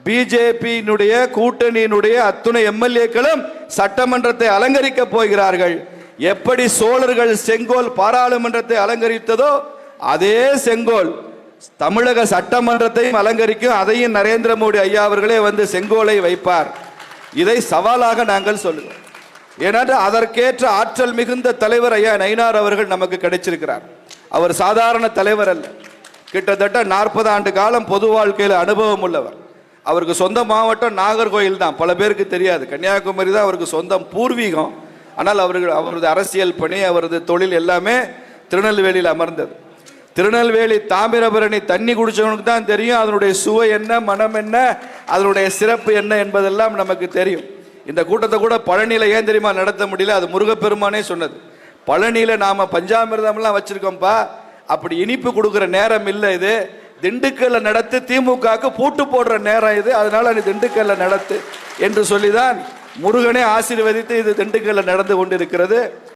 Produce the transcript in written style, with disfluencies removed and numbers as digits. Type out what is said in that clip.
பிஜேபியினுடைய கூட்டணியினுடைய அத்துணை எம்எல்ஏக்களும் சட்டமன்றத்தை அலங்கரிக்க போகிறார்கள். எப்படி சோழர்கள் செங்கோல் பாராளுமன்றத்தை அலங்கரித்ததோ அதே செங்கோல் தமிழக சட்டமன்றத்தையும் அலங்கரிக்கும். அதையும் நரேந்திர மோடி ஐயா அவர்களே வந்து செங்கோலை வைப்பார். இதை சவாலாக நாங்கள் சொல்லுவோம். ஏனென்றால் அதற்கேற்ற ஆற்றல் மிகுந்த தலைவர் ஐயா நயினார் அவர்கள் நமக்கு கிடைச்சிருக்கிறார். அவர் சாதாரண தலைவர் அல்ல. கிட்டத்தட்ட 40 ஆண்டு காலம் பொது வாழ்க்கையில் அனுபவம் உள்ளவர். அவருக்கு சொந்த மாவட்டம் நாகர்கோயில் தான். பல பேருக்கு தெரியாது. கன்னியாகுமரி தான் அவருக்கு சொந்தம், பூர்வீகம். ஆனால் அவரது அரசியல் பணி, அவரது தொழில் எல்லாமே திருநெல்வேலியில் அமர்ந்தது. திருநெல்வேலி தாமிரபரணி தண்ணி குடிச்சவனுக்கு தான் தெரியும் அதனுடைய சுவை என்ன, மனம் என்ன, அதனுடைய சிறப்பு என்ன என்பதெல்லாம் நமக்கு தெரியும். இந்த கூட்டத்தை கூட பழனியில் ஏன் தெரியுமா நடத்த முடியல? அது முருகப்பெருமானே சொன்னது. பழனியில் நாம பஞ்சாமிர்தம்லாம் வச்சிருக்கோம்ப்பா, அப்படி இனிப்பு கொடுக்குற நேரம் இல்லை இது. திண்டுக்கல்ல நடத்து, திமுகவுக்கு பூட்டு போடுற நேரம் இது, அதனால நீ திண்டுக்கல்ல நடத்து என்று சொல்லிதான் முருகனே ஆசீர்வதித்து இது திண்டுக்கல்ல நடந்து கொண்டிருக்கிறது.